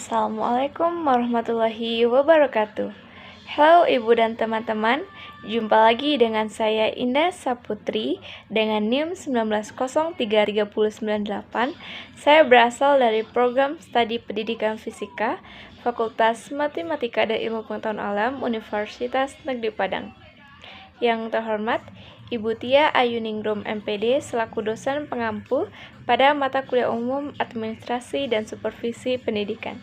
Assalamualaikum warahmatullahi wabarakatuh. Halo ibu dan teman-teman, jumpa lagi dengan saya Indah Saputri dengan NIM 19033098. Saya berasal dari program studi pendidikan fisika Fakultas Matematika dan Ilmu Pengetahuan Alam Universitas Negeri Padang. Yang terhormat Ibu Tia Ayuningrum MPD selaku dosen pengampu pada mata kuliah umum Administrasi dan Supervisi Pendidikan.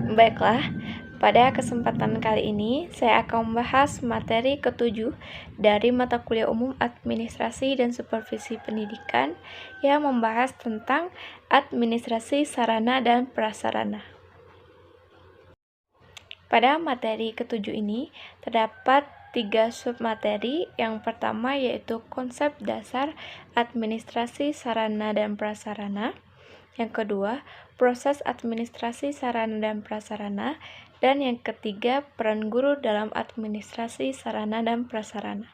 Baiklah, pada kesempatan kali ini saya akan membahas materi ke-7 dari mata kuliah umum Administrasi dan Supervisi Pendidikan yang membahas tentang administrasi sarana dan prasarana. Pada materi ke-7 ini terdapat 3 submateri. Yang pertama yaitu konsep dasar administrasi sarana dan prasarana. Yang kedua, proses administrasi sarana dan prasarana. Dan yang ketiga, peran guru dalam administrasi sarana dan prasarana.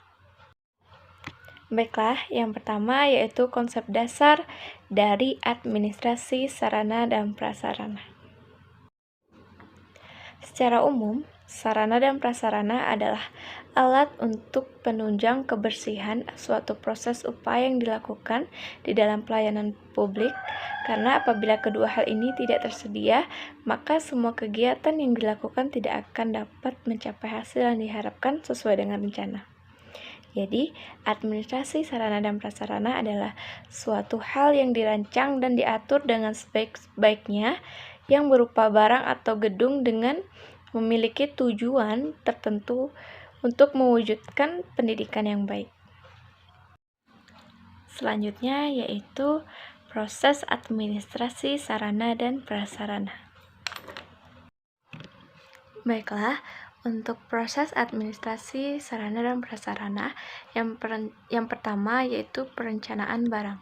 Baiklah, yang pertama yaitu konsep dasar dari administrasi sarana dan prasarana. Secara umum, sarana dan prasarana adalah alat untuk penunjang kebersihan suatu proses upaya yang dilakukan di dalam pelayanan publik, karena apabila kedua hal ini tidak tersedia, maka semua kegiatan yang dilakukan tidak akan dapat mencapai hasil yang diharapkan sesuai dengan rencana. Jadi, administrasi sarana dan prasarana adalah suatu hal yang dirancang dan diatur dengan sebaik-baiknya yang berupa barang atau gedung dengan memiliki tujuan tertentu untuk mewujudkan pendidikan yang baik. Selanjutnya yaitu proses administrasi sarana dan prasarana. Baiklah, untuk proses administrasi sarana dan prasarana, yang pertama yaitu perencanaan barang.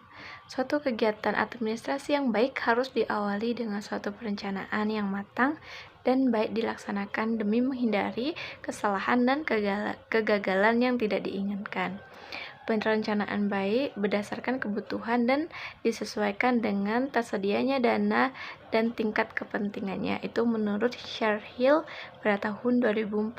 Suatu kegiatan administrasi yang baik harus diawali dengan suatu perencanaan yang matang dan baik dilaksanakan demi menghindari kesalahan dan kegagalan yang tidak diinginkan. Perencanaan baik berdasarkan kebutuhan dan disesuaikan dengan tersedianya dana dan tingkat kepentingannya. Itu menurut Sharhill pada tahun 2014.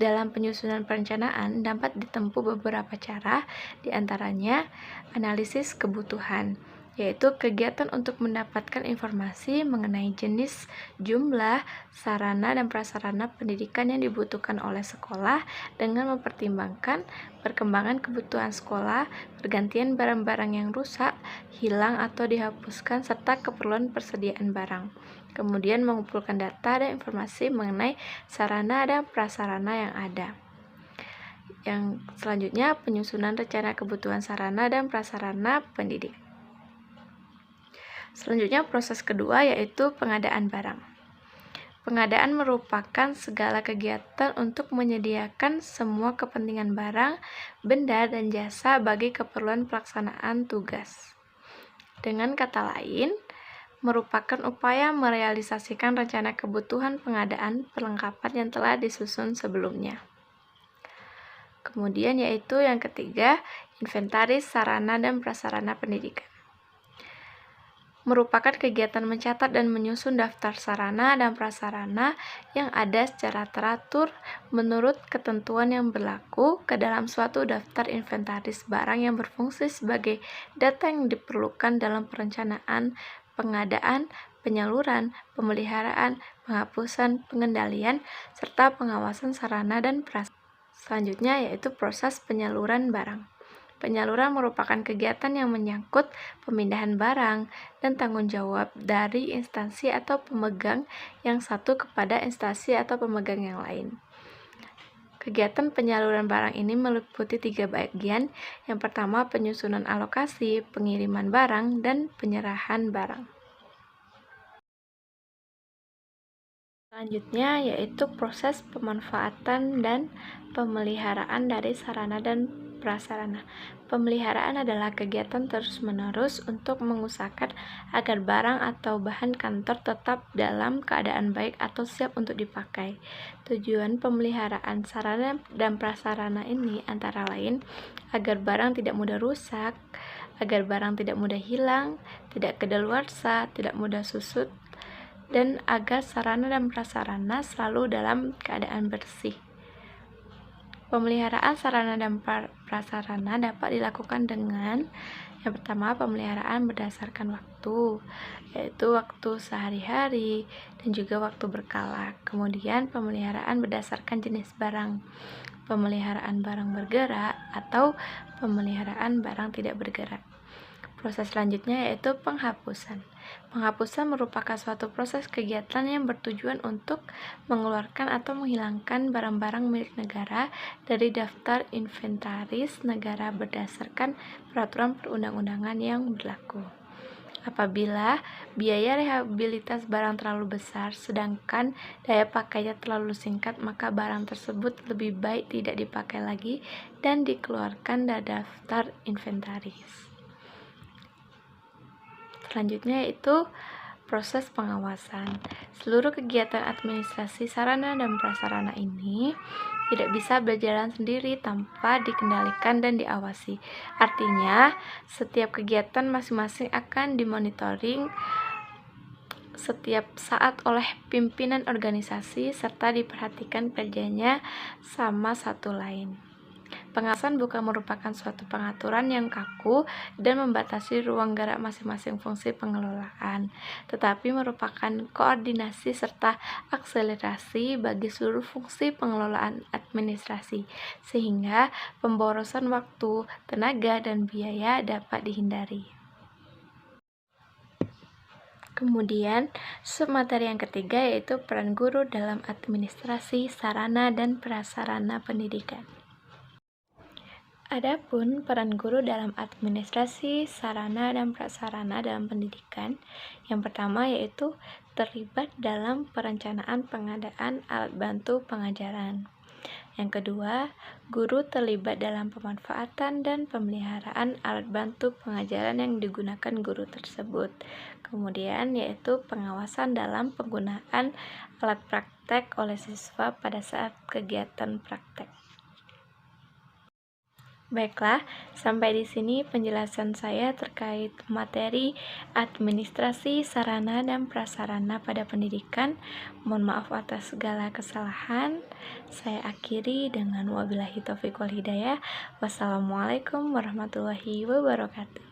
Dalam penyusunan perencanaan dapat ditempuh beberapa cara, diantaranya analisis kebutuhan, yaitu kegiatan untuk mendapatkan informasi mengenai jenis, jumlah, sarana dan prasarana pendidikan yang dibutuhkan oleh sekolah dengan mempertimbangkan perkembangan kebutuhan sekolah, pergantian barang-barang yang rusak, hilang atau dihapuskan, serta keperluan persediaan barang. Kemudian mengumpulkan data dan informasi mengenai sarana dan prasarana yang ada. Yang selanjutnya, penyusunan rencana kebutuhan sarana dan prasarana pendidik. Selanjutnya, proses kedua yaitu pengadaan barang. Pengadaan merupakan segala kegiatan untuk menyediakan semua kepentingan barang, benda, dan jasa bagi keperluan pelaksanaan tugas. Dengan kata lain, merupakan upaya merealisasikan rencana kebutuhan pengadaan perlengkapan yang telah disusun sebelumnya. Kemudian yaitu yang ketiga, inventaris sarana dan prasarana pendidikan. Merupakan kegiatan mencatat dan menyusun daftar sarana dan prasarana yang ada secara teratur menurut ketentuan yang berlaku ke dalam suatu daftar inventaris barang yang berfungsi sebagai data yang diperlukan dalam perencanaan, pengadaan, penyaluran, pemeliharaan, penghapusan, pengendalian, serta pengawasan sarana dan prasarana. Selanjutnya yaitu proses penyaluran barang. Penyaluran merupakan kegiatan yang menyangkut pemindahan barang dan tanggung jawab dari instansi atau pemegang yang satu kepada instansi atau pemegang yang lain. Kegiatan penyaluran barang ini meliputi 3 bagian. Yang pertama, penyusunan alokasi, pengiriman barang, dan penyerahan barang. Selanjutnya yaitu proses pemanfaatan dan pemeliharaan dari sarana dan prasarana. Pemeliharaan adalah kegiatan terus-menerus untuk mengusahakan agar barang atau bahan kantor tetap dalam keadaan baik atau siap untuk dipakai. Tujuan pemeliharaan sarana dan prasarana ini antara lain agar barang tidak mudah rusak, agar barang tidak mudah hilang, tidak kedaluarsa, tidak mudah susut, dan agar sarana dan prasarana selalu dalam keadaan bersih. Pemeliharaan sarana dan prasarana dapat dilakukan dengan yang pertama, pemeliharaan berdasarkan waktu, yaitu waktu sehari-hari dan juga waktu berkala. Kemudian, pemeliharaan berdasarkan jenis barang, pemeliharaan barang bergerak atau pemeliharaan barang tidak bergerak. Proses selanjutnya yaitu penghapusan. Penghapusan merupakan suatu proses kegiatan yang bertujuan untuk mengeluarkan atau menghilangkan barang-barang milik negara dari daftar inventaris negara berdasarkan peraturan perundang-undangan yang berlaku. Apabila biaya rehabilitas barang terlalu besar sedangkan daya pakainya terlalu singkat, maka barang tersebut lebih baik tidak dipakai lagi dan dikeluarkan dari daftar inventaris. Selanjutnya yaitu proses pengawasan. Seluruh kegiatan administrasi sarana dan prasarana ini tidak bisa berjalan sendiri tanpa dikendalikan dan diawasi. Artinya, setiap kegiatan masing-masing akan dimonitoring setiap saat oleh pimpinan organisasi serta diperhatikan kerjanya sama satu lain. Pengawasan bukan merupakan suatu pengaturan yang kaku dan membatasi ruang gerak masing-masing fungsi pengelolaan, tetapi merupakan koordinasi serta akselerasi bagi seluruh fungsi pengelolaan administrasi, sehingga pemborosan waktu, tenaga, dan biaya dapat dihindari. Kemudian, submateri yang ketiga yaitu peran guru dalam administrasi sarana dan prasarana pendidikan. Adapun peran guru dalam administrasi sarana dan prasarana dalam pendidikan, yang pertama yaitu terlibat dalam perencanaan pengadaan alat bantu pengajaran. Yang kedua, guru terlibat dalam pemanfaatan dan pemeliharaan alat bantu pengajaran yang digunakan guru tersebut. Kemudian yaitu pengawasan dalam penggunaan alat praktek oleh siswa pada saat kegiatan praktek. Baiklah, sampai di sini penjelasan saya terkait materi administrasi sarana dan prasarana pada pendidikan. Mohon maaf atas segala kesalahan. Saya akhiri dengan wabillahi taufiq wal hidayah. Wassalamualaikum warahmatullahi wabarakatuh.